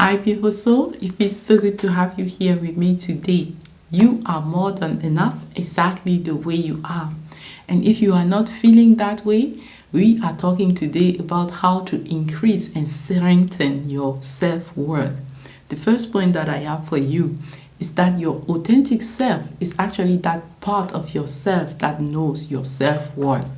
Hi, beautiful soul. It feels so good to have you here with me today. You are more than enough, exactly the way you are. And if you are not feeling that way, we are talking today about how to increase and strengthen your self-worth. The first point that I have for you is that your authentic self is actually that part of yourself that knows your self-worth.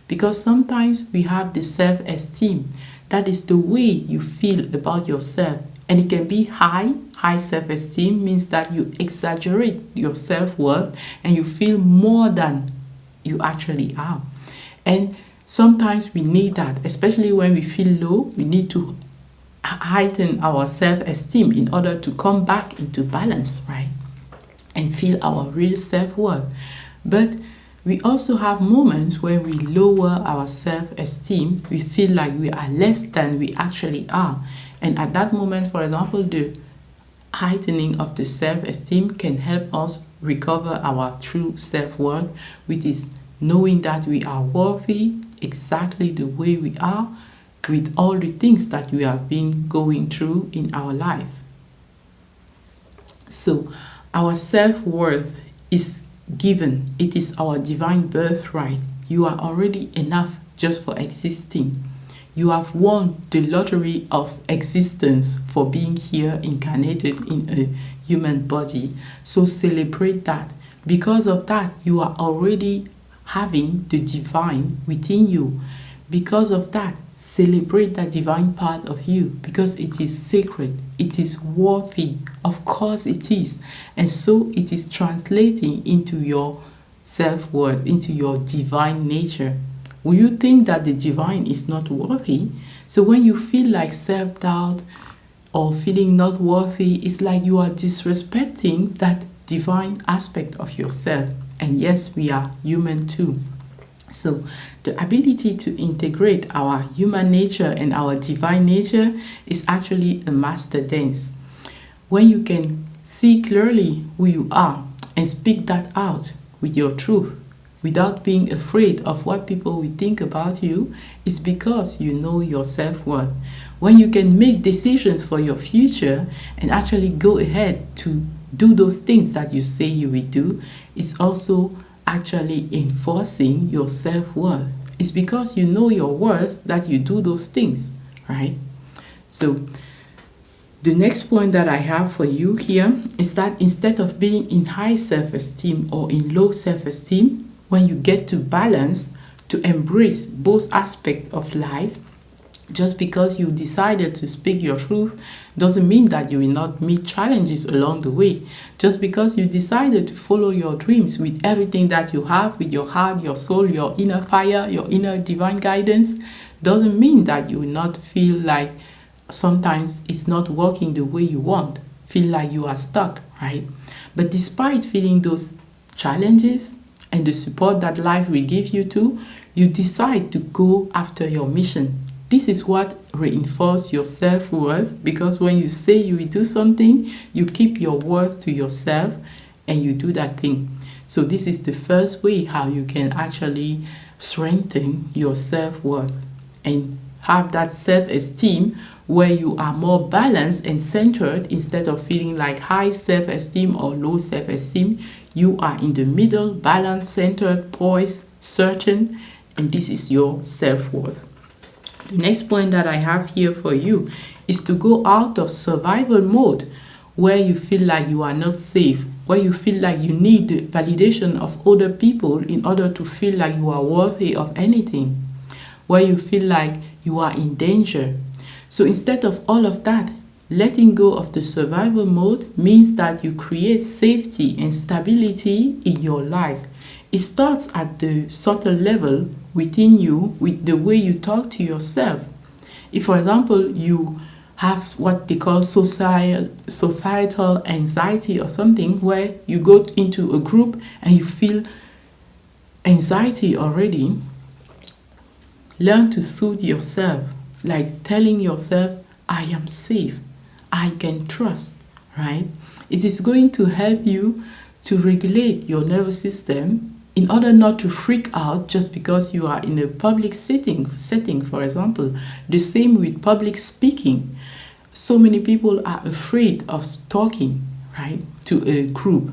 Because sometimes we have the self-esteem. That is the way you feel about yourself. And it can be high. High self-esteem means that you exaggerate your self-worth and you feel more than you actually are. And sometimes we need that, especially when we feel low. We need to heighten our self-esteem in order to come back into balance, right? And feel our real self-worth. But we also have moments where we lower our self-esteem. We feel like we are less than we actually are. And at that moment, for example, the heightening of the self-esteem can help us recover our true self-worth, which is knowing that we are worthy exactly the way we are with all the things that we have been going through in our life. So our self-worth is given. It is our divine birthright. You are already enough just for existing. You have won the lottery of existence for being here incarnated in a human body. So celebrate that. Because of that, you are already having the divine within you. Because of that, celebrate that divine part of you because it is sacred. It is worthy. Of course it is. And so it is translating into your self-worth, into your divine nature. Will you think that the divine is not worthy? So when you feel like self-doubt or feeling not worthy, it's like you are disrespecting that divine aspect of yourself. And yes, we are human too. So the ability to integrate our human nature and our divine nature is actually a master dance. When you can see clearly who you are and speak that out with your truth, without being afraid of what people will think about you, it's because you know your self-worth. When you can make decisions for your future and actually go ahead to do those things that you say you will do, it's also actually enforcing your self-worth. It's because you know your worth that you do those things, right? So the next point that I have for you here is that instead of being in high self-esteem or in low self-esteem, when you get to balance, to embrace both aspects of life, just because you decided to speak your truth doesn't mean that you will not meet challenges along the way. Just because you decided to follow your dreams with everything that you have, with your heart, your soul, your inner fire, your inner divine guidance, doesn't mean that you will not feel like sometimes it's not working the way you want, feel like you are stuck, right? But despite feeling those challenges and the support that life will give you too, you decide to go after your mission. This is what reinforces your self-worth, because when you say you will do something, you keep your word to yourself and you do that thing. So this is the first way how you can actually strengthen your self-worth and have that self-esteem where you are more balanced and centered. Instead of feeling like high self-esteem or low self-esteem, you are in the middle, balanced, centered, poised, certain, and this is your self-worth. The next point that I have here for you is to go out of survival mode where you feel like you are not safe, where you feel like you need the validation of other people in order to feel like you are worthy of anything, where you feel like you are in danger. So instead of all of that, letting go of the survival mode means that you create safety and stability in your life. It starts at the subtle level within you with the way you talk to yourself. If, for example, you have what they call societal anxiety or something, where you go into a group and you feel anxiety already, learn to soothe yourself, like telling yourself, I am safe, I can trust, right? It is going to help you to regulate your nervous system in order not to freak out just because you are in a public setting, for example. The same with public speaking. so many people are afraid of talking, right, to a group.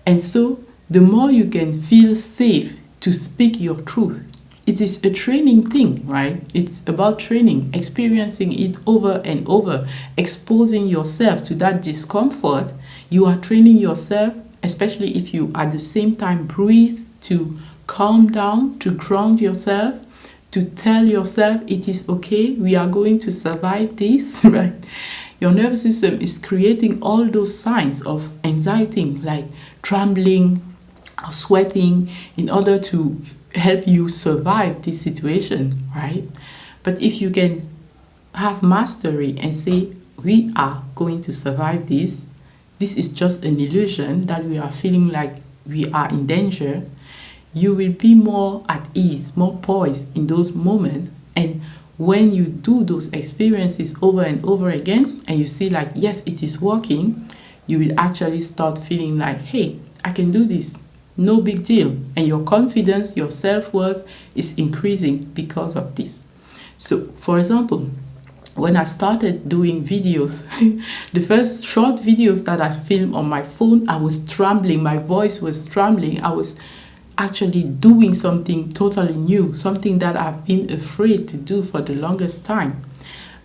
And so the more you can feel safe to speak your truth, it is a training thing, right? It's about training, experiencing it over and over, exposing yourself to that discomfort. You are training yourself, especially if you at the same time breathe, to calm down, to ground yourself, to tell yourself it is okay, we are going to survive this, right? Your nervous system is creating all those signs of anxiety, like trembling or sweating, in order to help you survive this situation, right? But if you can have mastery and say, we are going to survive this, this is just an illusion that we are feeling like we are in danger, you will be more at ease, more poised in those moments. And when you do those experiences over and over again, and you see like, yes, it is working, you will actually start feeling like, hey, I can do this. No big deal. And your confidence, your self-worth is increasing because of this. So, for example, when I started doing videos, the first short videos that I filmed on my phone, I was trembling. My voice was trembling. I was actually doing something totally new, something that I've been afraid to do for the longest time.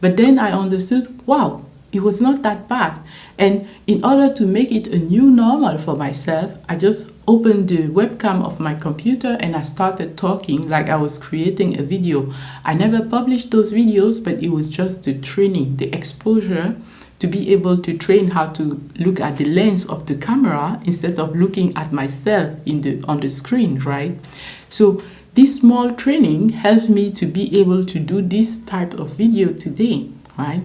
But then I understood, wow, it was not that bad. And in order to make it a new normal for myself, I just opened the webcam of my computer and I started talking like I was creating a video. I never published those videos, but it was just the training, the exposure, to be able to train how to look at the lens of the camera instead of looking at myself on the screen, right? So this small training helped me to be able to do this type of video today, right?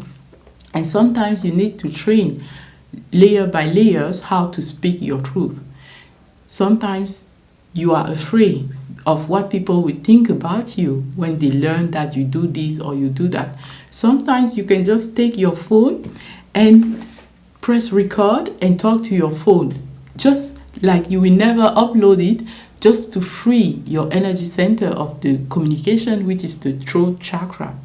And sometimes you need to train layer by layers how to speak your truth. Sometimes you are afraid of what people will think about you when they learn that you do this or you do that. Sometimes you can just take your phone and press record and talk to your phone, just like you will never upload it, just to free your energy center of the communication, which is the throat chakra.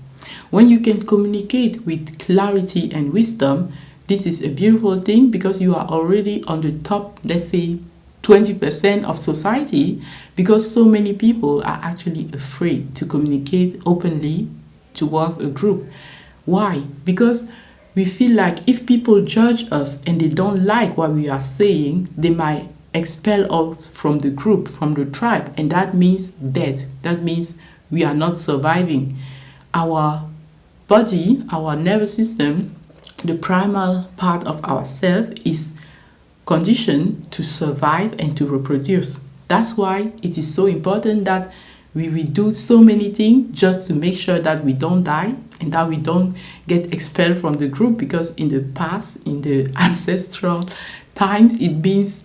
When you can communicate with clarity and wisdom, this is a beautiful thing because you are already on the top, let's say, 20% of society, because so many people are actually afraid to communicate openly towards a group. Why? Because we feel like if people judge us and they don't like what we are saying, they might expel us from the group, from the tribe, and that means death. That means we are not surviving. Our body, our nervous system, the primal part of ourself is conditioned to survive and to reproduce. That's why it is so important that we will do so many things just to make sure that we don't die and that we don't get expelled from the group, because in the past, in the ancestral times, it means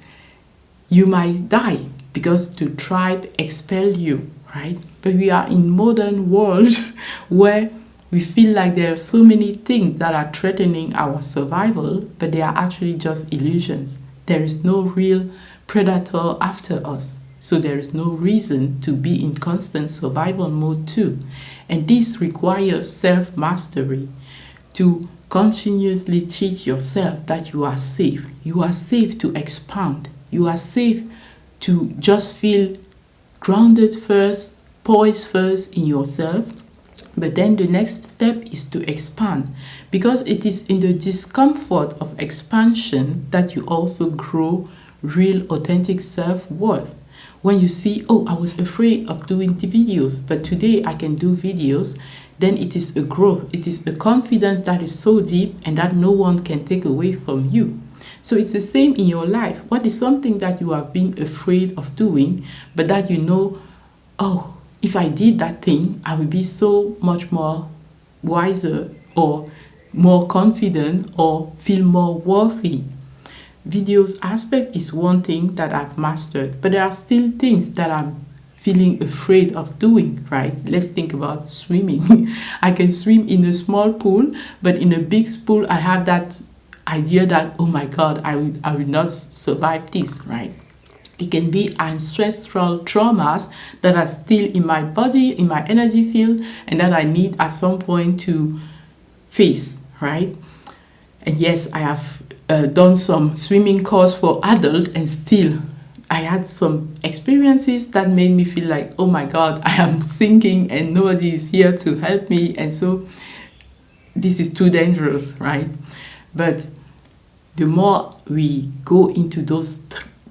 you might die because the tribe expel you, right? But we are in modern world where we feel like there are so many things that are threatening our survival, but they are actually just illusions. There is no real predator after us. So there is no reason to be in constant survival mode too. And this requires self-mastery, to continuously teach yourself that you are safe. You are safe to expand. You are safe to just feel grounded first, poised first in yourself. But then the next step is to expand, because it is in the discomfort of expansion that you also grow real authentic self-worth. When you see, oh, I was afraid of doing the videos, but today I can do videos, then it is a growth. It is a confidence that is so deep and that no one can take away from you. So it's the same in your life. What is something that you have been afraid of doing, but that you know, oh, if I did that thing, I would be so much more wiser or more confident or feel more worthy. Videos aspect is one thing that I've mastered, but there are still things that I'm feeling afraid of doing, right? Let's think about swimming. I can swim in a small pool, but in a big pool, I have that idea that, oh my God, I will not survive this, right? It can be ancestral traumas that are still in my body, in my energy field, and that I need at some point to face, right? And yes, I have done some swimming course for adult, and still I had some experiences that made me feel like, oh my God, I am sinking and nobody is here to help me. And so this is too dangerous, right? But the more we go into those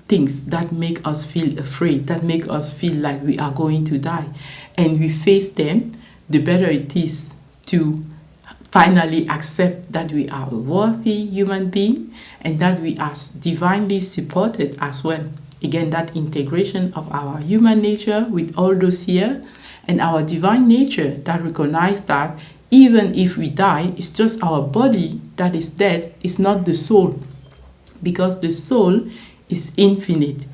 things that make us feel afraid, that make us feel like we are going to die, and we face them, the better it is to finally accept that we are a worthy human being and that we are divinely supported as well. Again, that integration of our human nature with all those here and our divine nature that recognize that even if we die, it's just our body that is dead, it's not the soul. Because the soul is infinite,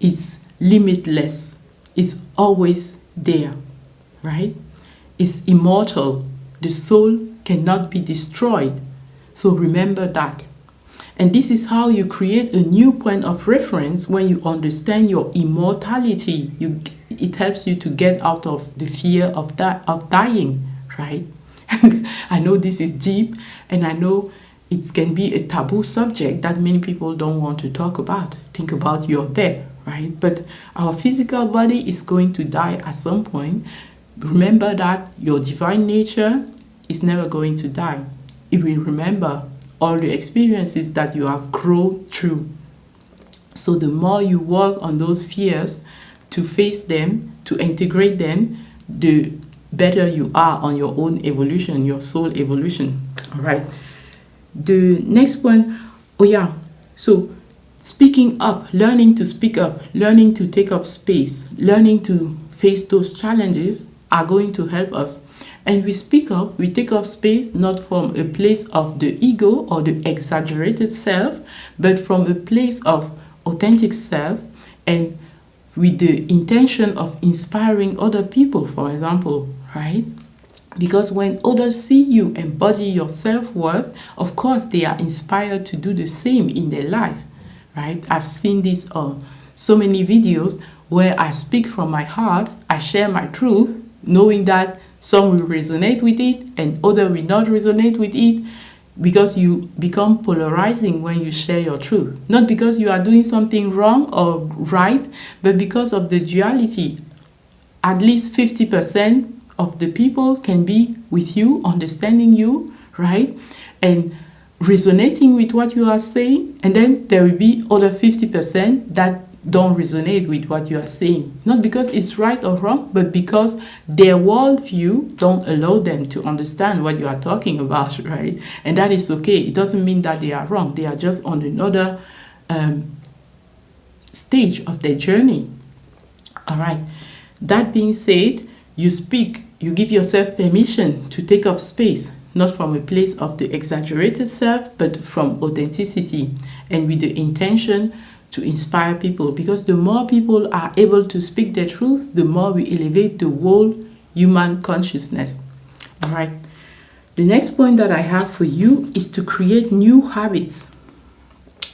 it's limitless, it's always there, right? It's immortal. The soul cannot be destroyed. So remember that. And this is how you create a new point of reference when you understand your immortality. It helps you to get out of the fear of dying, right? I know this is deep, and I know it can be a taboo subject that many people don't want to talk about. Think about your death, right? But our physical body is going to die at some point. Remember that your divine nature is never going to die. It will remember all the experiences that you have grown through. So the more you work on those fears to face them, to integrate them, the better you are on your own evolution, your soul evolution. All right. The next one, so speaking up, learning to speak up, learning to take up space, learning to face those challenges are going to help us. And we speak up, we take up space not from a place of the ego or the exaggerated self, but from a place of authentic self, and with the intention of inspiring other people, for example, right? Because when others see you embody your self-worth, of course, they are inspired to do the same in their life, right? I've seen this on so many videos where I speak from my heart, I share my truth, knowing that some will resonate with it and others will not resonate with it, because you become polarizing when you share your truth. Not because you are doing something wrong or right, but because of the duality. At least 50% of the people can be with you, understanding you, right? And resonating with what you are saying. And then there will be other 50% that don't resonate with what you are saying. Not because it's right or wrong, but because their worldview don't allow them to understand what you are talking about, right? And that is okay. It doesn't mean that they are wrong. They are just on another stage of their journey. All right. That being said, you speak, you give yourself permission to take up space, not from a place of the exaggerated self, but from authenticity and with the intention to inspire people. Because the more people are able to speak their truth, the more we elevate the whole human consciousness. All right. The next point that I have for you is to create new habits.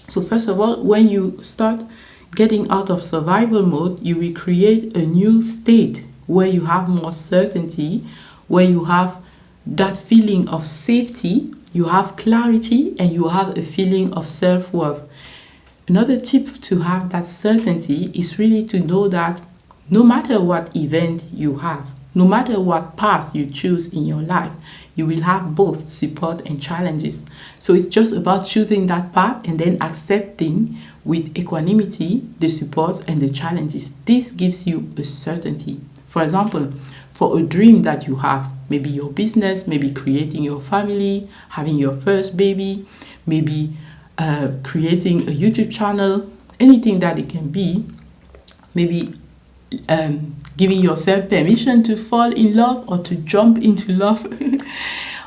So first of all, when you start getting out of survival mode, you will create a new state where you have more certainty, where you have that feeling of safety, you have clarity, and you have a feeling of self-worth. Another tip to have that certainty is really to know that no matter what event you have, no matter what path you choose in your life, you will have both support and challenges. So it's just about choosing that path and then accepting with equanimity the supports and the challenges. This gives you a certainty. For example, for a dream that you have, maybe your business, maybe creating your family, having your first baby, maybe creating a YouTube channel, anything that it can be, maybe giving yourself permission to fall in love or to jump into love.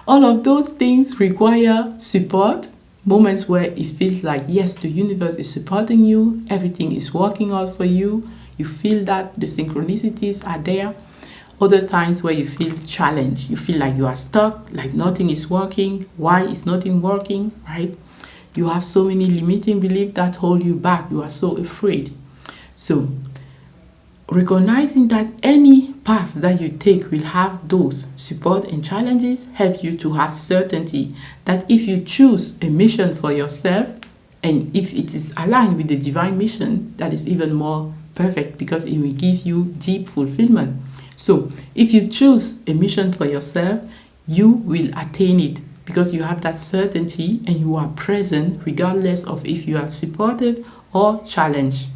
All of those things require support, moments where it feels like, yes, the universe is supporting you, everything is working out for you, you feel that the synchronicities are there. Other times where you feel challenged, you feel like you are stuck, like nothing is working. Why is nothing working, right? You have so many limiting beliefs that hold you back. You are so afraid. So recognizing that any path that you take will have those support and challenges. Help you to have certainty that if you choose a mission for yourself, and if it is aligned with the divine mission, that is even more perfect, because it will give you deep fulfillment. So if you choose a mission for yourself, you will attain it, because you have that certainty and you are present regardless of if you are supported or challenged.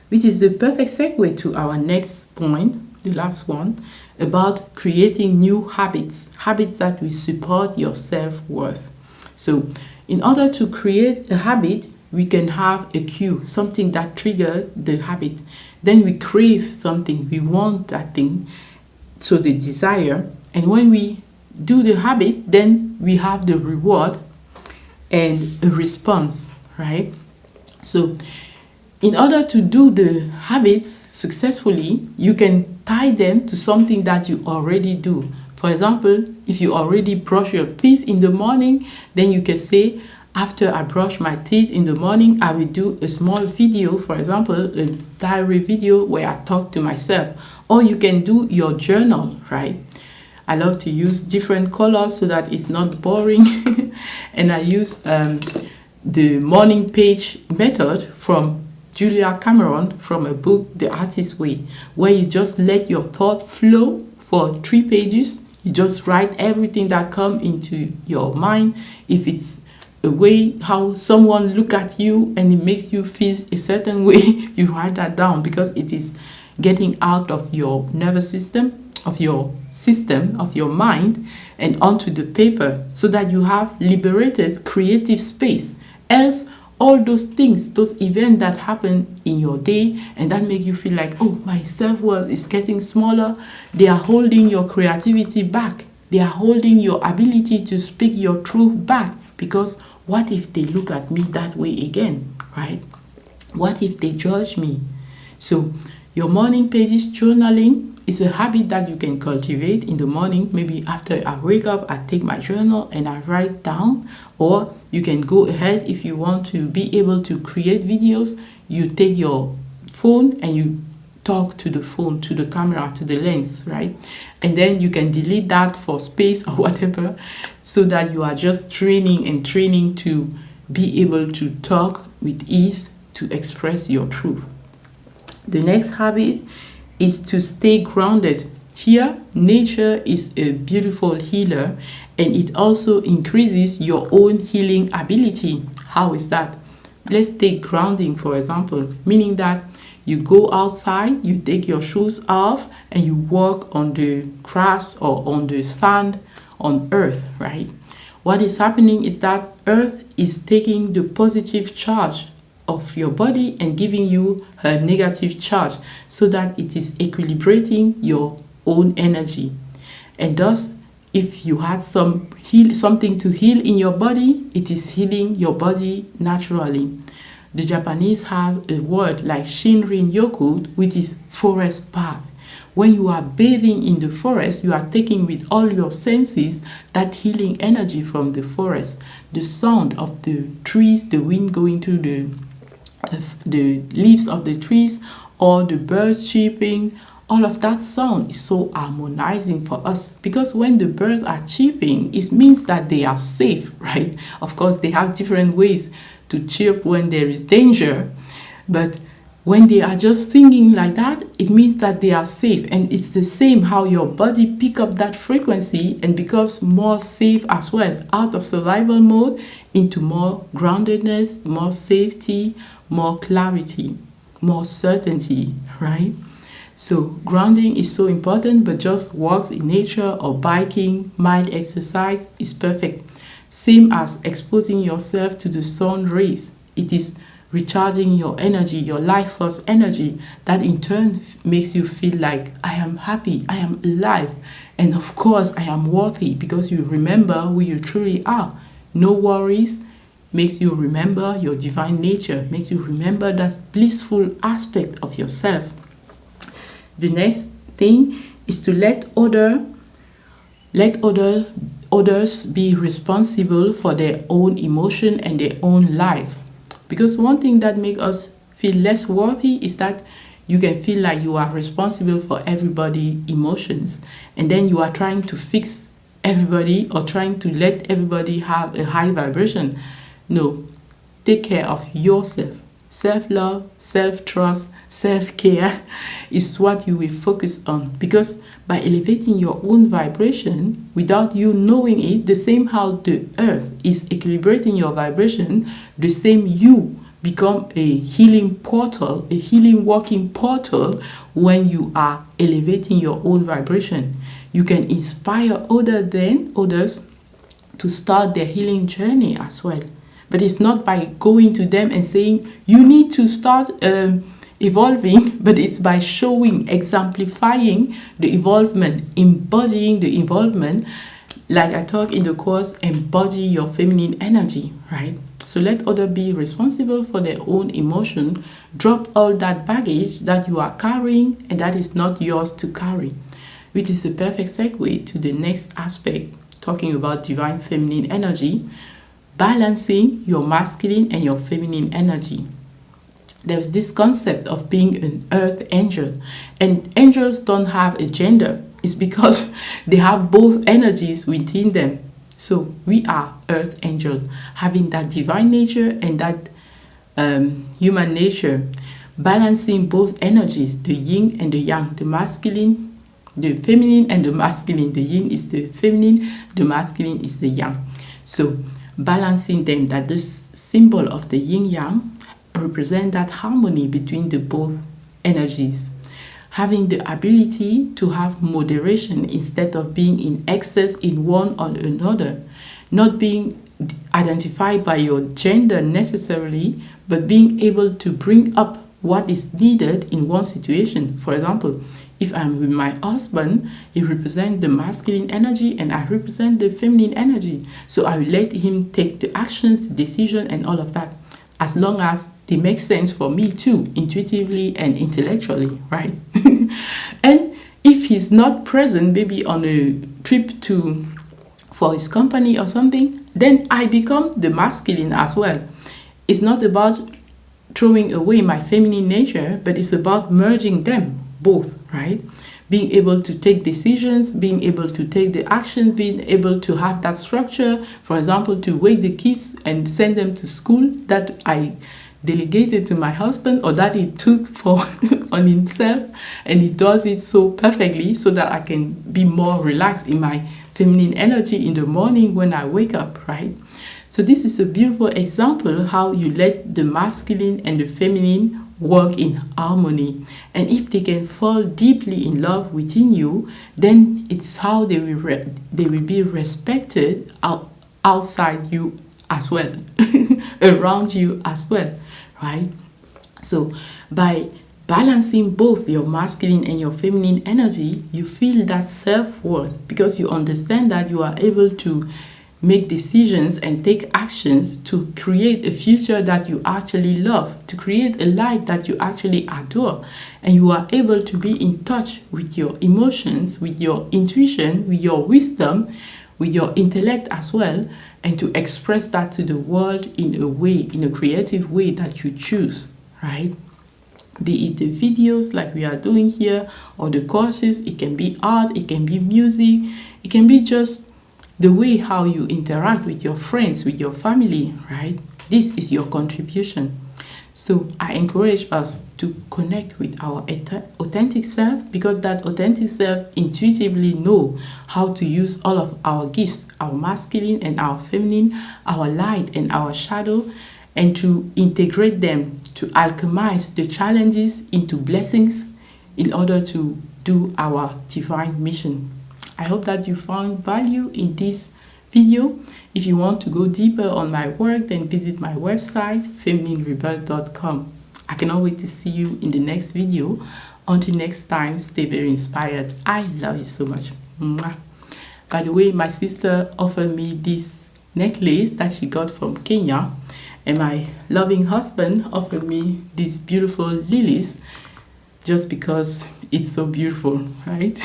Which is the perfect segue to our next point, the last one, about creating new habits that will support your self-worth. So in order to create a habit, we can have a cue, something that triggers the habit. Then we crave something, we want that thing, so the desire. And when we do the habit, then we have the reward and a response, right? So in order to do the habits successfully, you can tie them to something that you already do. For example, if you already brush your teeth in the morning, then you can say, after I brush my teeth in the morning, I will do a small video, for example, a diary video where I talk to myself. Or you can do your journal, right? I love to use different colors so that it's not boring. And I use the morning page method from Julia Cameron from a book, The Artist's Way, where you just let your thought flow for 3 pages. You just write everything that comes into your mind. If it's a way how someone look at you and it makes you feel a certain way, you write that down, because it is getting out of your nervous system, of your mind, and onto the paper, so that you have liberated creative space. Else, all those things, those events that happen in your day and that make you feel like, oh, my self-worth is getting smaller, they are holding your creativity back. They are holding your ability to speak your truth back, because what if they look at me that way again, right? What if they judge me? So your morning pages journaling is a habit that you can cultivate in the morning. Maybe after I wake up, I take my journal and I write down. Or you can go ahead, if you want to be able to create videos, you take your phone and you talk to the phone, to the camera, to the lens, right? And then you can delete that for space or whatever, so that you are just training to be able to talk with ease, to express your truth. The next habit is to stay grounded. Here, nature is a beautiful healer, and it also increases your own healing ability. How is that? Let's take grounding, for example, meaning that you go outside, you take your shoes off, and you walk on the grass or on the sand, on earth, right? What is happening is that earth is taking the positive charge of your body and giving you a negative charge, so that it is equilibrating your own energy. And thus, if you had something to heal in your body, it is healing your body naturally. The Japanese have a word like Shinrin Yoku, which is forest path. When you are bathing in the forest, you are taking with all your senses that healing energy from the forest. The sound of the trees, the wind going through the leaves of the trees, or the birds chirping, all of that sound is so harmonizing for us, because when the birds are chirping, it means that they are safe, right? Of course, they have different ways to chirp when there is danger, but when they are just singing like that, it means that they are safe. And it's the same how your body pick up that frequency and becomes more safe as well, out of survival mode into more groundedness, more safety, more clarity, more certainty, right? So grounding is so important, but just walks in nature or biking, mild exercise is perfect. Same as exposing yourself to the sun rays. It is recharging your energy, your life force energy, that in turn makes you feel like, I am happy, I am alive, and of course I am worthy, because you remember who you truly are. No worries makes you remember your divine nature, makes you remember that blissful aspect of yourself. The next thing is to let others be responsible for their own emotion and their own life. Because one thing that makes us feel less worthy is that You can feel like you are responsible for everybody's emotions, and then you are trying to fix everybody or trying to let everybody have a high vibration. No, take care of yourself. Self-love, self-trust, self-care is what you will focus on, because by elevating your own vibration without you knowing it, the same how the earth is equilibrating your vibration, the same you become a healing portal, a healing walking portal when you are elevating your own vibration. You can inspire others to start their healing journey as well. But it's not by going to them and saying, you need to start evolving, but it's by showing, exemplifying the evolvement, embodying the evolvement. Like I talk in the course, embody your feminine energy, right? So let others be responsible for their own emotion. Drop all that baggage that you are carrying and that is not yours to carry, which is the perfect segue to the next aspect, talking about divine feminine energy. Balancing your masculine and your feminine energy. There's this concept of being an earth angel, and angels don't have a gender. It's because they have both energies within them. So we are earth angel, having that divine nature and that human nature, balancing both energies, the yin and the yang, the masculine, the feminine and the masculine. The yin is the feminine, the masculine is the yang. So balancing them, that this symbol of the yin yang represent that harmony between the both energies. Having the ability to have moderation instead of being in excess in one or another. Not being identified by your gender necessarily, but being able to bring up what is needed in one situation. For example, if I'm with my husband, he represents the masculine energy and I represent the feminine energy. So I will let him take the actions, the decision, and all of that, as long as they make sense for me too, intuitively and intellectually, right? And if he's not present, maybe on a trip for his company or something, then I become the masculine as well. It's not about throwing away my feminine nature, but it's about merging them both, right? Being able to take decisions, being able to take the action, being able to have that structure, for example, to wake the kids and send them to school that I delegated to my husband, or that he took for on himself, and he does it so perfectly so that I can be more relaxed in my feminine energy in the morning when I wake up, right? So this is a beautiful example how you let the masculine and the feminine work in harmony. And if they can fall deeply in love within you, then it's how they will be respected outside you as well, around you as well, right? So by balancing both your masculine and your feminine energy, you feel that self-worth, because you understand that you are able to make decisions and take actions to create a future that you actually love, to create a life that you actually adore. And you are able to be in touch with your emotions, with your intuition, with your wisdom, with your intellect as well, and to express that to the world in a way, in a creative way that you choose, right? Be it the videos like we are doing here, or the courses, it can be art, it can be music, it can be just the way how you interact with your friends, with your family, right? This is your contribution. So I encourage us to connect with our authentic self, because that authentic self intuitively know how to use all of our gifts, our masculine and our feminine, our light and our shadow, and to integrate them, to alchemize the challenges into blessings in order to do our divine mission. I hope that you found value in this video. If you want to go deeper on my work, then visit my website, femininerebirth.com. I cannot wait to see you in the next video. Until next time, stay very inspired. I love you so much. Mwah. By the way, my sister offered me this necklace that she got from Kenya, and my loving husband offered me these beautiful lilies, just because it's so beautiful, right?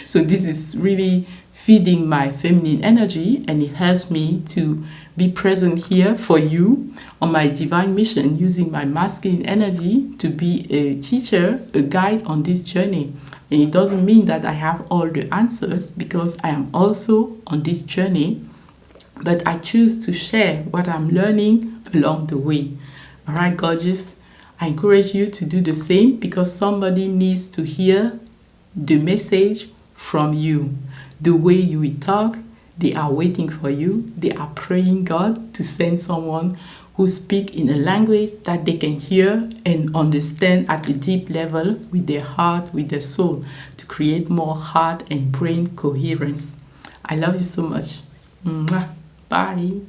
So this is really feeding my feminine energy, and it helps me to be present here for you on my divine mission, using my masculine energy to be a teacher, a guide on this journey. And it doesn't mean that I have all the answers, because I am also on this journey, but I choose to share what I'm learning along the way. All right, gorgeous. I encourage you to do the same, because somebody needs to hear the message from you. The way you will talk, they are waiting for you. They are praying God to send someone who speak in a language that they can hear and understand at a deep level, with their heart, with their soul, to create more heart and brain coherence. I love you so much. Mwah. Bye.